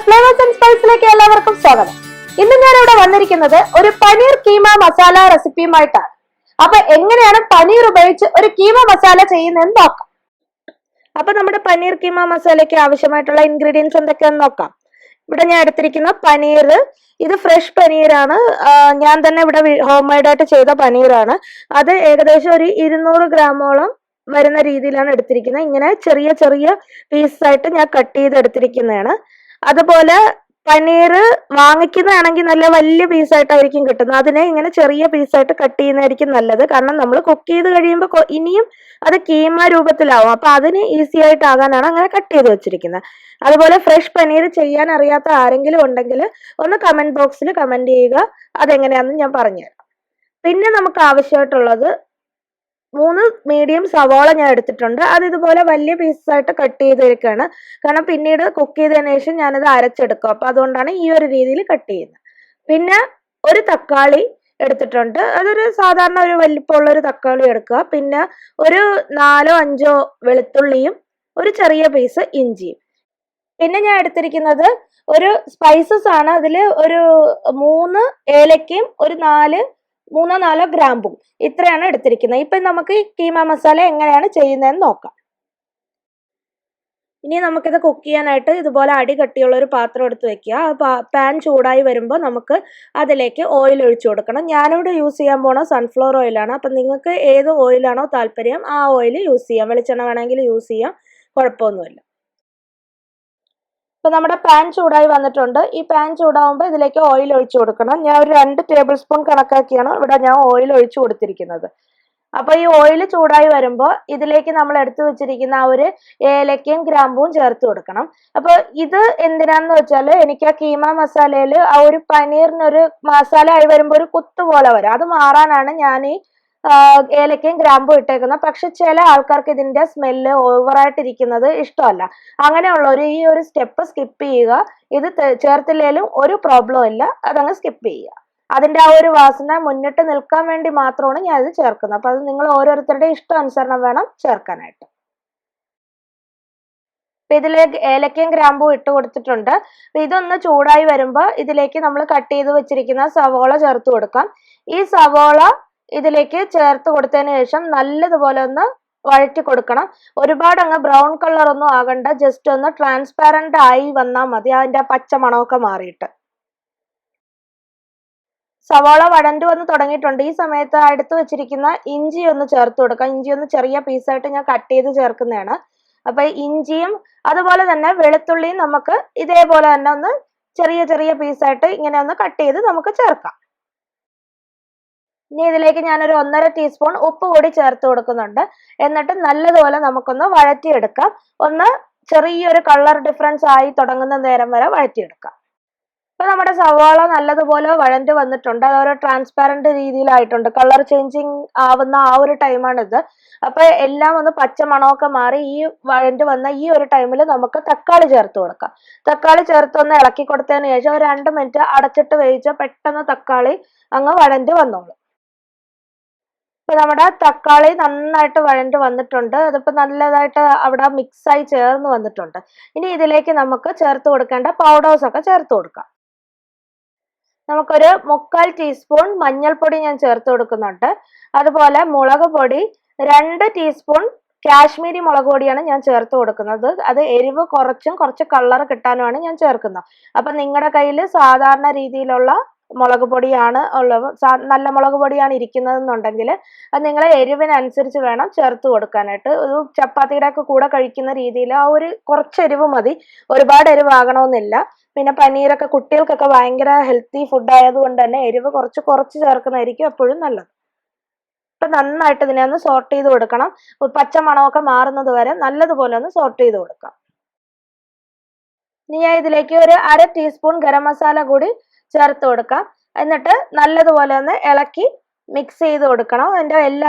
Flavours and സ്പൈസിലേക്ക് എല്ലാവർക്കും സ്വാഗതം. ഇന്ന് ഞാൻ ഇവിടെ വന്നിരിക്കുന്നത് ഒരു പനീർ കീമ മസാല റെസിപ്പിയുമായിട്ടാണ്. അപ്പൊ എങ്ങനെയാണ് പനീർ ഉപയോഗിച്ച് ഒരു കീമ മസാല ചെയ്യുന്നതെന്ന് നോക്കാം. അപ്പൊ നമ്മുടെ പനീർ കീമ മസാലയ്ക്ക് ആവശ്യമായിട്ടുള്ള ഇൻഗ്രീഡിയൻസ് എന്തൊക്കെയാന്ന് നോക്കാം. ഇവിടെ ഞാൻ എടുത്തിരിക്കുന്ന പനീർ, ഇത് ഫ്രഷ് പനീറാണ്. ഞാൻ തന്നെ ഇവിടെ ഹോം മെയ്ഡ് ആയിട്ട് ചെയ്ത പനീറാണ്. അത് ഏകദേശം ഒരു 200 ഗ്രാമോളം വരുന്ന രീതിയിലാണ് എടുത്തിരിക്കുന്നത്. ഇങ്ങനെ ചെറിയ ചെറിയ പീസായിട്ട് ഞാൻ കട്ട് ചെയ്ത് എടുത്തിരിക്കുന്നതാണ്. അതുപോലെ പനീർ വാങ്ങിക്കുന്നതാണെങ്കിൽ നല്ല വലിയ പീസായിട്ടായിരിക്കും കിട്ടുന്നത്. അതിനെ ഇങ്ങനെ ചെറിയ പീസായിട്ട് കട്ട് ചെയ്യുന്നതായിരിക്കും നല്ലത്. കാരണം നമ്മൾ കുക്ക് ചെയ്ത് കഴിയുമ്പോൾ ഇനിയും അത് കീമ രൂപത്തിലാവും. അപ്പൊ അതിന് ഈസി ആയിട്ടാകാനാണ് അങ്ങനെ കട്ട് ചെയ്ത് വെച്ചിരിക്കുന്നത്. അതുപോലെ ഫ്രഷ് പനീർ ചെയ്യാൻ അറിയാത്ത ആരെങ്കിലും ഉണ്ടെങ്കിൽ ഒന്ന് കമന്റ് ബോക്സിൽ കമന്റ് ചെയ്യുക, അതെങ്ങനെയാണെന്ന് ഞാൻ പറഞ്ഞുതരാം. പിന്നെ നമുക്ക് ആവശ്യമായിട്ടുള്ളത് 3 മീഡിയം സവാള ഞാൻ എടുത്തിട്ടുണ്ട്. അത് ഇതുപോലെ വലിയ പീസായിട്ട് കട്ട് ചെയ്തെടുക്കുകയാണ്. കാരണം പിന്നീട് കുക്ക് ചെയ്തതിനു ശേഷം ഞാനത് അരച്ചെടുക്കും. അപ്പൊ അതുകൊണ്ടാണ് ഈ ഒരു രീതിയിൽ കട്ട് ചെയ്യുന്നത്. പിന്നെ ഒരു തക്കാളി എടുത്തിട്ടുണ്ട്. അതൊരു സാധാരണ ഒരു വലിപ്പമുള്ള ഒരു തക്കാളി എടുക്കുക. പിന്നെ ഒരു 4-5 വെളുത്തുള്ളിയും ഒരു ചെറിയ പീസ് ഇഞ്ചിയും. പിന്നെ ഞാൻ എടുത്തിരിക്കുന്നത് ഒരു സ്പൈസസ് ആണ്. അതിൽ ഒരു 3 ഏലക്കയും ഒരു 3-4 ഗ്രാമ്പും, ഇത്രയാണ് എടുത്തിരിക്കുന്നത്. ഇപ്പൊ നമുക്ക് കീമ മസാല എങ്ങനെയാണ് ചെയ്യുന്നതെന്ന് നോക്കാം. ഇനി നമുക്കിത് കുക്ക് ചെയ്യാനായിട്ട് ഇതുപോലെ അടി കട്ടിയുള്ള ഒരു പാത്രം എടുത്ത് വെക്കുക. പാൻ ചൂടായി വരുമ്പോൾ നമുക്ക് അതിലേക്ക് ഓയിൽ ഒഴിച്ചു കൊടുക്കണം. ഞാനിവിടെ യൂസ് ചെയ്യാൻ പോണ സൺഫ്ലവർ ഓയിലാണ്. അപ്പം നിങ്ങൾക്ക് ഏത് ഓയിലാണോ താല്പര്യം ആ ഓയിൽ യൂസ് ചെയ്യാം. വെളിച്ചെണ്ണ വേണമെങ്കിൽ യൂസ് ചെയ്യാം, കുഴപ്പമൊന്നുമില്ല. ഇപ്പൊ നമ്മുടെ പാൻ ചൂടായി വന്നിട്ടുണ്ട്. ഈ പാൻ ചൂടാവുമ്പോൾ ഇതിലേക്ക് ഓയിൽ ഒഴിച്ചു കൊടുക്കണം. ഞാൻ ഒരു 2 ടേബിൾ സ്പൂൺ കണക്കാക്കിയാണ് ഇവിടെ ഞാൻ ഓയിൽ ഒഴിച്ചു കൊടുത്തിരിക്കുന്നത്. അപ്പൊ ഈ ഓയിൽ ചൂടായി വരുമ്പോൾ ഇതിലേക്ക് നമ്മൾ എടുത്തു വെച്ചിരിക്കുന്ന ആ ഒരു ഏലക്കയും ഗ്രാമ്പും ചേർത്ത് കൊടുക്കണം. അപ്പൊ ഇത് എന്തിനാന്ന് വെച്ചാൽ എനിക്ക് ആ കീമ മസാലയിൽ ആ ഒരു പനീറിനൊരു മസാല ആയി വരുമ്പോൾ ഒരു കുത്ത് പോലെ വരും. അത് മാറാനാണ് ഞാൻ ഈ ഏലക്കയും ഗ്രാമ്പും ഇട്ടേക്കുന്നത്. പക്ഷെ ചില ആൾക്കാർക്ക് ഇതിന്റെ സ്മെല്ല് ഓവറായിട്ടിരിക്കുന്നത് ഇഷ്ടമല്ല. അങ്ങനെയുള്ളവർ ഈ ഒരു സ്റ്റെപ്പ് സ്കിപ്പ് ചെയ്യുക. ഇത് ചേർത്തില്ലേലും ഒരു പ്രോബ്ലം ഇല്ല, അതങ്ങ് സ്കിപ്പ് ചെയ്യുക. അതിന്റെ ആ ഒരു വാസന മുന്നിട്ട് നിൽക്കാൻ വേണ്ടി മാത്രമാണ് ഞാൻ ഇത് ചേർക്കുന്നത്. അപ്പൊ അത് നിങ്ങൾ ഓരോരുത്തരുടെ ഇഷ്ടാനുസരണം വേണം ചേർക്കാനായിട്ട്. അപ്പൊ ഇതിലേക്ക് ഏലക്കയും ഗ്രാമ്പും ഇട്ട് കൊടുത്തിട്ടുണ്ട്. അപ്പൊ ഇതൊന്ന് ചൂടായി വരുമ്പോൾ ഇതിലേക്ക് നമ്മൾ കട്ട് ചെയ്ത് വെച്ചിരിക്കുന്ന സവോള ചേർത്ത് കൊടുക്കാം. ഈ സവോള ഇതിലേക്ക് ചേർത്ത് കൊടുത്തതിന് ശേഷം നല്ലതുപോലെ ഒന്ന് വഴറ്റി കൊടുക്കണം. ഒരുപാട് അങ്ങ് ബ്രൗൺ കളർ ഒന്നും ആകണ്ട, ജസ്റ്റ് ഒന്ന് ട്രാൻസ്പാരന്റ് ആയി വന്നാൽ മതി, അതിന്റെ പച്ച മണമൊക്കെ മാറിയിട്ട്. സവാള വഴണ്ടു വന്ന് തുടങ്ങിയിട്ടുണ്ട്. ഈ സമയത്ത് എടുത്തു വെച്ചിരിക്കുന്ന ഇഞ്ചി ഒന്ന് ചേർത്ത് കൊടുക്കാം. ഇഞ്ചി ഒന്ന് ചെറിയ പീസായിട്ട് ഞാൻ കട്ട് ചെയ്ത് ചേർക്കുന്നതാണ്. അപ്പൊ ഇഞ്ചിയും അതുപോലെ തന്നെ വെളുത്തുള്ളിയും നമുക്ക് ഇതേപോലെ തന്നെ ഒന്ന് ചെറിയ ചെറിയ പീസായിട്ട് ഇങ്ങനെ ഒന്ന് കട്ട് ചെയ്ത് നമുക്ക് ചേർക്കാം. ഇനി ഇതിലേക്ക് ഞാനൊരു 1.5 ടീസ്പൂൺ ഉപ്പ് കൂടി ചേർത്ത് കൊടുക്കുന്നുണ്ട്. എന്നിട്ട് നല്ലതുപോലെ നമുക്കൊന്ന് വഴറ്റിയെടുക്കാം. ഒന്ന് ചെറിയൊരു കളർ ഡിഫറൻസ് ആയി തുടങ്ങുന്ന നേരം വരെ വഴറ്റിയെടുക്കാം. ഇപ്പൊ നമ്മുടെ സവാള നല്ലതുപോലെ വഴണ്ട് വന്നിട്ടുണ്ട്. അതൊരു ട്രാൻസ്പാരന്റ് രീതിയിലായിട്ടുണ്ട്. കളർ ചേഞ്ചിങ് ആവുന്ന ആ ഒരു ടൈമാണിത്. അപ്പൊ എല്ലാം ഒന്ന് പച്ച മണമൊക്കെ മാറി ഈ വഴണ്ട് വന്ന ഈ ഒരു ടൈമിൽ നമുക്ക് തക്കാളി ചേർത്ത് കൊടുക്കാം. തക്കാളി ചേർത്ത് ഒന്ന് ഇളക്കി കൊടുത്തതിന് ശേഷം ഒരു 2 മിനിറ്റ് അടച്ചിട്ട് വേവിച്ചാൽ പെട്ടെന്ന് തക്കാളി അങ്ങ് വഴണ്ട് വന്നോളൂ. ഇപ്പൊ നമ്മുടെ തക്കാളി നന്നായിട്ട് വഴണ്ട് വന്നിട്ടുണ്ട്. അതിപ്പോ നല്ലതായിട്ട് അവിടെ മിക്സായി ചേർന്ന് വന്നിട്ടുണ്ട്. ഇനി ഇതിലേക്ക് നമുക്ക് ചേർത്ത് കൊടുക്കേണ്ട പൗഡേഴ്സ് ഒക്കെ ചേർത്ത് കൊടുക്കാം. നമുക്കൊരു 3/4 ടീസ്പൂൺ മഞ്ഞൾപ്പൊടി ഞാൻ ചേർത്ത് കൊടുക്കുന്നുണ്ട്. അതുപോലെ മുളക് പൊടി 2 ടീസ്പൂൺ കാശ്മീരി മുളക് പൊടിയാണ് ഞാൻ ചേർത്ത് കൊടുക്കുന്നത്. അത് എരിവ് കുറച്ച് കളർ കിട്ടാനുമാണ് ഞാൻ ചേർക്കുന്നത്. അപ്പൊ നിങ്ങളുടെ കയ്യിൽ സാധാരണ രീതിയിലുള്ള മുളക് പൊടിയാണ് ഉള്ളത്, നല്ല മുളക് പൊടിയാണ് ഇരിക്കുന്നതെന്നുണ്ടെങ്കിൽ അത് നിങ്ങളെ എരിവിനനുസരിച്ച് വേണം ചേർത്ത് കൊടുക്കാനായിട്ട്. ഒരു ചപ്പാത്തിയുടെ ഒക്കെ കൂടെ കഴിക്കുന്ന രീതിയിൽ ആ ഒരു കുറച്ച് എരിവ് മതി, ഒരുപാട് എരിവാകണമെന്നില്ല. പിന്നെ പനീരൊക്കെ കുട്ടികൾക്കൊക്കെ ഭയങ്കര ഹെൽത്തി ഫുഡ് ആയതുകൊണ്ട് തന്നെ എരിവ് കുറച്ച് ചേർക്കുന്നതായിരിക്കും എപ്പോഴും നല്ലത്. ഇപ്പൊ നന്നായിട്ട് ഇതിനെ ഒന്ന് സോർട്ട് ചെയ്ത് കൊടുക്കണം. പച്ച മണമൊക്കെ മാറുന്നത് വരെ നല്ലതുപോലെ ഒന്ന് സോർട്ട് ചെയ്ത് കൊടുക്കാം. ഇനി ഞാൻ ഇതിലേക്ക് ഒരു 1/2 ടീസ്പൂൺ ഗരം മസാല കൂടി ചേർത്ത് കൊടുക്കാം. എന്നിട്ട് നല്ലതുപോലെ ഒന്ന് ഇളക്കി മിക്സ് ചെയ്ത് കൊടുക്കണം. അതിന്റെ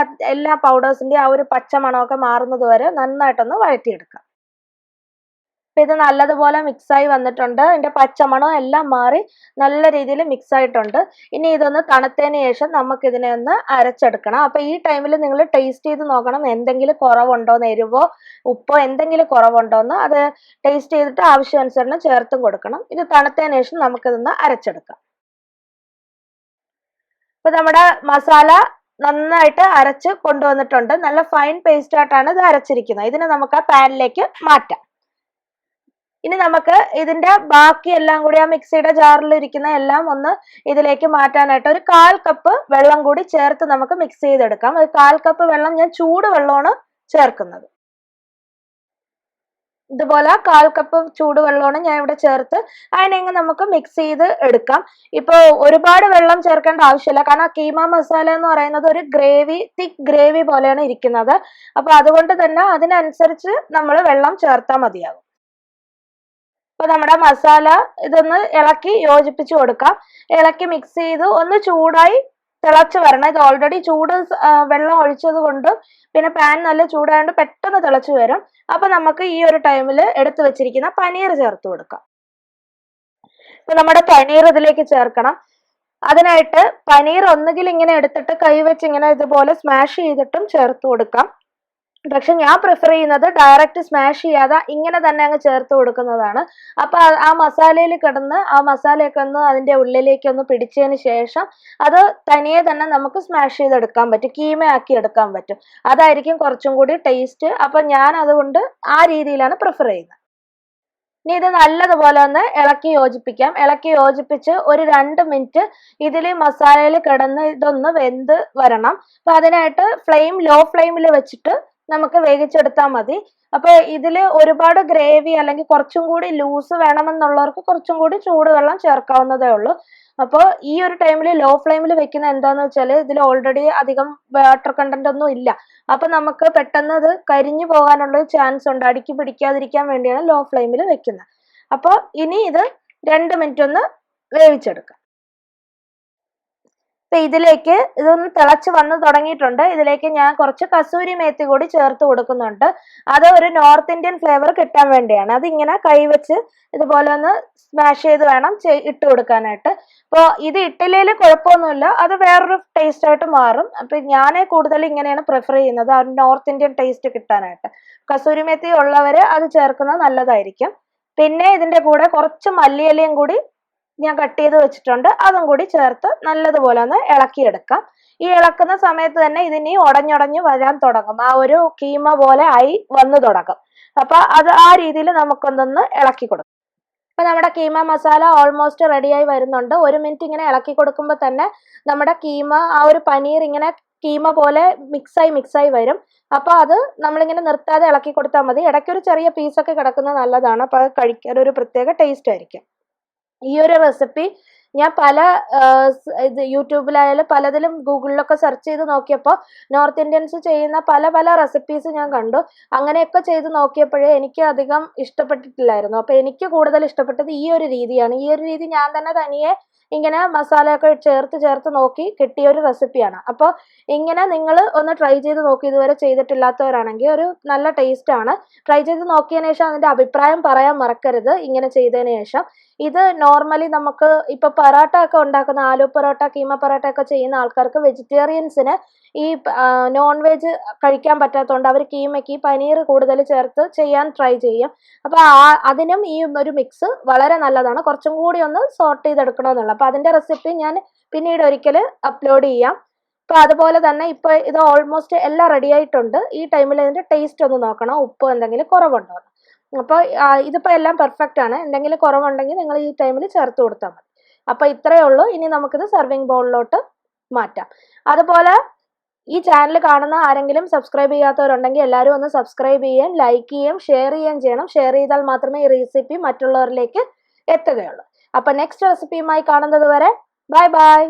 എല്ലാ പൗഡേഴ്സിന്റെ ആ ഒരു പച്ച മണമൊക്കെ മാറുന്നത് വരെ നന്നായിട്ടൊന്ന് വഴറ്റിയെടുക്കാം. ഇത് നല്ലതുപോലെ മിക്സായി വന്നിട്ടുണ്ട്. ഇതിന്റെ പച്ചമണം എല്ലാം മാറി നല്ല രീതിയിൽ മിക്സ് ആയിട്ടുണ്ട്. ഇനി ഇതൊന്ന് തണുത്തതിന് ശേഷം നമുക്ക് ഇതിനെ ഒന്ന് അരച്ചെടുക്കണം. അപ്പൊ ഈ ടൈമിൽ നിങ്ങൾ ടേസ്റ്റ് ചെയ്ത് നോക്കണം എന്തെങ്കിലും കുറവുണ്ടോന്ന്, എരിവോ ഉപ്പോ എന്തെങ്കിലും കുറവുണ്ടോന്ന് അത് ടേസ്റ്റ് ചെയ്തിട്ട് ആവശ്യാനുസരണം ചേർത്തും കൊടുക്കണം. ഇത് തണുത്തതിന് ശേഷം നമുക്കിതൊന്ന് അരച്ചെടുക്കാം. ഇപ്പൊ നമ്മുടെ മസാല നന്നായിട്ട് അരച്ച് കൊണ്ടുവന്നിട്ടുണ്ട്. നല്ല ഫൈൻ പേസ്റ്റ് ആയിട്ടാണ് ഇത് അരച്ചിരിക്കുന്നത്. ഇതിനെ നമുക്ക് ആ പാനിലേക്ക് മാറ്റാം. ഇനി നമുക്ക് ഇതിന്റെ ബാക്കി എല്ലാം കൂടി ആ മിക്സിയുടെ ജാറിൽ ഇരിക്കുന്ന എല്ലാം ഒന്ന് ഇതിലേക്ക് മാറ്റാനായിട്ട് ഒരു 1/4 കപ്പ് വെള്ളം കൂടി ചേർത്ത് നമുക്ക് മിക്സ് ചെയ്തെടുക്കാം. ഒരു 1/4 കപ്പ് വെള്ളം ഞാൻ ചൂട് വെള്ളമാണ് ചേർക്കുന്നത്. ഇതുപോലെ 1/4 കപ്പ് ചൂടുവെള്ളമാണ് ഞാൻ ഇവിടെ ചേർത്ത് അതിനെ നമുക്ക് മിക്സ് ചെയ്ത് എടുക്കാം. ഇപ്പോൾ ഒരുപാട് വെള്ളം ചേർക്കേണ്ട ആവശ്യമില്ല, കാരണം കീമ മസാല എന്ന് പറയുന്നത് ഒരു തിക്ക് ഗ്രേവി പോലെയാണ് ഇരിക്കുന്നത്. അപ്പൊ അതുകൊണ്ട് തന്നെ അതിനനുസരിച്ച് നമ്മൾ വെള്ളം ചേർത്താൽ മതിയാകും. ഇപ്പൊ നമ്മുടെ മസാല ഇതൊന്ന് ഇളക്കി യോജിപ്പിച്ചു കൊടുക്കാം. ഇളക്കി മിക്സ് ചെയ്ത് ഒന്ന് ചൂടായി തിളച്ച് വരണം. ഇത് ഓൾറെഡി വെള്ളം ഒഴിച്ചത് കൊണ്ട് പിന്നെ പാൻ നല്ല ചൂടായതുകൊണ്ട് പെട്ടെന്ന് തിളച്ച് വരും. അപ്പൊ നമുക്ക് ഈ ഒരു ടൈമിൽ എടുത്തു വെച്ചിരിക്കുന്ന പനീർ ചേർത്ത് കൊടുക്കാം. ഇപ്പൊ നമ്മുടെ പനീർ ഇതിലേക്ക് ചേർക്കണം. അതിനായിട്ട് പനീർ ഒന്നുകിൽ ഇങ്ങനെ എടുത്തിട്ട് കൈവച്ച് ഇങ്ങനെ ഇതുപോലെ സ്മാഷ് ചെയ്തിട്ടും ചേർത്ത് കൊടുക്കാം. പക്ഷെ ഞാൻ പ്രിഫർ ചെയ്യുന്നത് ഡയറക്റ്റ് സ്മാഷ് ചെയ്യാതെ ഇങ്ങനെ തന്നെ അങ്ങ് ചേർത്ത് കൊടുക്കുന്നതാണ്. അപ്പൊ ആ മസാലയിൽ കിടന്ന് ആ മസാലയൊക്കെ ഒന്ന് അതിന്റെ ഉള്ളിലേക്ക് ഒന്ന് പിടിച്ചതിന് ശേഷം അത് തനിയെ തന്നെ നമുക്ക് സ്മാഷ് ചെയ്തെടുക്കാൻ പറ്റും, കീമയാക്കി എടുക്കാൻ പറ്റും. അതായിരിക്കും കുറച്ചും കൂടി ടേസ്റ്റ്. അപ്പൊ ഞാൻ അതുകൊണ്ട് ആ രീതിയിലാണ് പ്രിഫർ ചെയ്യുന്നത്. ഇനി ഇത് നല്ലതുപോലെ ഒന്ന് ഇളക്കി യോജിപ്പിക്കാം. ഇളക്കി യോജിപ്പിച്ച് ഒരു 2 മിനിറ്റ് ഇതിൽ മസാലയിൽ കിടന്ന് ഇതൊന്ന് വെന്ത് വരണം. അപ്പൊ അതിനായിട്ട് ലോ ഫ്ലെയിമിൽ വെച്ചിട്ട് നമുക്ക് വേവിച്ചെടുത്താൽ മതി. അപ്പൊ ഇതിൽ ഒരുപാട് ഗ്രേവി അല്ലെങ്കിൽ കുറച്ചും കൂടി ലൂസ് വേണമെന്നുള്ളവർക്ക് കുറച്ചും കൂടി ചൂടുവെള്ളം ചേർക്കാവുന്നതേ ഉള്ളൂ. അപ്പോൾ ഈ ഒരു ടൈമിൽ ലോ ഫ്ലെയിമിൽ വെക്കുന്ന എന്താന്ന് വെച്ചാൽ ഇതിൽ ഓൾറെഡി അധികം വാട്ടർ കണ്ടന്റ് ഒന്നും ഇല്ല. അപ്പൊ നമുക്ക് പെട്ടെന്ന് ഇത് കരിഞ്ഞു പോകാനുള്ള ചാൻസ് ഉണ്ട്. അടുക്കി പിടിക്കാതിരിക്കാൻ വേണ്ടിയാണ് ലോ ഫ്ലെയിമിൽ വെക്കുന്നത്. അപ്പോൾ ഇനി ഇത് 2 മിനിറ്റ് ഒന്ന് വേവിച്ചെടുക്കാം. ഇപ്പൊ ഇതിലേക്ക് ഇതൊന്ന് തിളച്ച് വന്ന് തുടങ്ങിയിട്ടുണ്ട്. ഇതിലേക്ക് ഞാൻ കുറച്ച് കസൂരി മേത്തി കൂടി ചേർത്ത് കൊടുക്കുന്നുണ്ട്. അത് ഒരു നോർത്ത് ഇന്ത്യൻ ഫ്ലേവർ കിട്ടാൻ വേണ്ടിയാണ്. അതിങ്ങനെ കൈവച്ച് ഇതുപോലെ ഒന്ന് സ്മാഷ് ചെയ്ത് വേണം ഇട്ട് കൊടുക്കാനായിട്ട്. അപ്പോൾ ഇത് ഇട്ടില്ലേൽ കുഴപ്പമൊന്നുമില്ല, അത് വേറൊരു ടേസ്റ്റ് ആയിട്ട് മാറും. അപ്പൊ ഞാൻ കൂടുതൽ ഇങ്ങനെയാണ് പ്രിഫർ ചെയ്യുന്നത്, ആ നോർത്ത് ഇന്ത്യൻ ടേസ്റ്റ് കിട്ടാനായിട്ട്. കസൂരി മേത്തി ഉള്ളവര് അത് ചേർക്കുന്നത് നല്ലതായിരിക്കും. പിന്നെ ഇതിന്റെ കൂടെ കുറച്ച് മല്ലിയിലയും കൂടി ഞാൻ കട്ട് ചെയ്ത് വെച്ചിട്ടുണ്ട്, അതും കൂടി ചേർത്ത് നല്ലതുപോലെ ഒന്ന് ഇളക്കിയെടുക്കാം. ഈ ഇളക്കുന്ന സമയത്ത് തന്നെ ഇതിനി ഉടഞ്ഞുടഞ്ഞു വരാൻ തുടങ്ങും, ആ ഒരു കീമ പോലെ ആയി വന്നു തുടങ്ങും. അപ്പൊ അത് ആ രീതിയിൽ നമുക്കൊന്നൊന്ന് ഇളക്കി കൊടുക്കാം. അപ്പൊ നമ്മുടെ കീമ മസാല ഓൾമോസ്റ്റ് റെഡിയായി വരുന്നുണ്ട്. 1 മിനിറ്റ് ഇങ്ങനെ ഇളക്കി കൊടുക്കുമ്പോൾ തന്നെ നമ്മുടെ കീമ ആ ഒരു പനീർ ഇങ്ങനെ കീമ പോലെ മിക്സായി വരും. അപ്പൊ അത് നമ്മളിങ്ങനെ നിർത്താതെ ഇളക്കി കൊടുത്താൽ മതി. ഇടയ്ക്കൊരു ചെറിയ പീസൊക്കെ കിടക്കുന്നത് നല്ലതാണ്, അപ്പൊ അത് കഴിക്കാൻ ഒരു പ്രത്യേക ടേസ്റ്റ് ആയിരിക്കും. ഈ ഒരു റെസിപ്പി ഞാൻ പല യൂട്യൂബിലായാലും പലതിലും ഗൂഗിളിലൊക്കെ സെർച്ച് ചെയ്ത് നോക്കിയപ്പോൾ നോർത്ത് ഇന്ത്യൻസ് ചെയ്യുന്ന പല റെസിപ്പീസ് ഞാൻ കണ്ടു. അങ്ങനെയൊക്കെ ചെയ്ത് നോക്കിയപ്പോഴേ എനിക്ക് അധികം ഇഷ്ടപ്പെട്ടിട്ടില്ലായിരുന്നു. അപ്പൊ എനിക്ക് കൂടുതൽ ഇഷ്ടപ്പെട്ടത് ഈ ഒരു രീതിയാണ്. ഈ ഒരു രീതി ഞാൻ തന്നെ തനിയെ ഇങ്ങനെ മസാലയൊക്കെ ചേർത്ത് നോക്കി കിട്ടിയ ഒരു റെസിപ്പിയാണ്. അപ്പോൾ ഇങ്ങനെ നിങ്ങൾ ഒന്ന് ട്രൈ ചെയ്ത് നോക്കി, ഇതുവരെ ചെയ്തിട്ടില്ലാത്തവരാണെങ്കിൽ ഒരു നല്ല ടേസ്റ്റ് ആണ്. ട്രൈ ചെയ്ത് നോക്കിയതിന് ശേഷം അതിന്റെ അഭിപ്രായം പറയാൻ മറക്കരുത്. ഇങ്ങനെ ചെയ്തതിന് ശേഷം ഇത് നോർമലി നമുക്ക് ഇപ്പൊ പറാട്ട ഒക്കെ ഉണ്ടാക്കുന്ന ആലു പൊറോട്ട, കീമ പൊറോട്ട ഒക്കെ ചെയ്യുന്ന ആൾക്കാർക്ക്, വെജിറ്റേറിയൻസിന് ഈ നോൺ വെജ് കഴിക്കാൻ പറ്റാത്തതുകൊണ്ട് അവർ കീമയ്ക്ക് പനീർ കൂടുതൽ ചേർത്ത് ചെയ്യാൻ ട്രൈ ചെയ്യും. അപ്പൊ അതിനും ഈ ഒരു മിക്സ് വളരെ നല്ലതാണ്. കുറച്ചും കൂടി ഒന്ന് സോർട്ട് ചെയ്തെടുക്കണമെന്നുള്ള. അപ്പൊ അതിന്റെ റെസിപ്പി ഞാൻ പിന്നീട് ഒരിക്കൽ അപ്ലോഡ് ചെയ്യാം. അപ്പൊ അതുപോലെ തന്നെ ഇപ്പൊ ഇത് ഓൾമോസ്റ്റ് എല്ലാം റെഡി ആയിട്ടുണ്ട്. ഈ ടൈമിൽ ഇതിന്റെ ടേസ്റ്റ് ഒന്ന് നോക്കണം, ഉപ്പ് എന്തെങ്കിലും കുറവുണ്ടോ. അപ്പോൾ ഇതിപ്പോൾ എല്ലാം പെർഫെക്റ്റ് ആണ്. എന്തെങ്കിലും കുറവുണ്ടെങ്കിൽ നിങ്ങൾ ഈ ടൈമിൽ ചേർത്ത് കൊടുത്താൽ മതി. അപ്പോൾ ഇത്രയേ ഉള്ളൂ. ഇനി നമുക്കിത് സെർവിങ് ബൗളിലോട്ട് മാറ്റാം. അതുപോലെ ഈ ചാനൽ കാണുന്ന ആരെങ്കിലും സബ്സ്ക്രൈബ് ചെയ്യാത്തവരുണ്ടെങ്കിൽ എല്ലാവരും ഒന്ന് സബ്സ്ക്രൈബ് ചെയ്യുകയും ലൈക്ക് ചെയ്യുകയും ഷെയർ ചെയ്യുകയും ചെയ്യണം. ഷെയർ ചെയ്താൽ മാത്രമേ ഈ റെസിപ്പി മറ്റുള്ളവരിലേക്ക് എത്തുകയുള്ളൂ. അപ്പോൾ നെക്സ്റ്റ് റെസിപ്പിയുമായി കാണുന്നത് വരെ ബൈ ബൈ.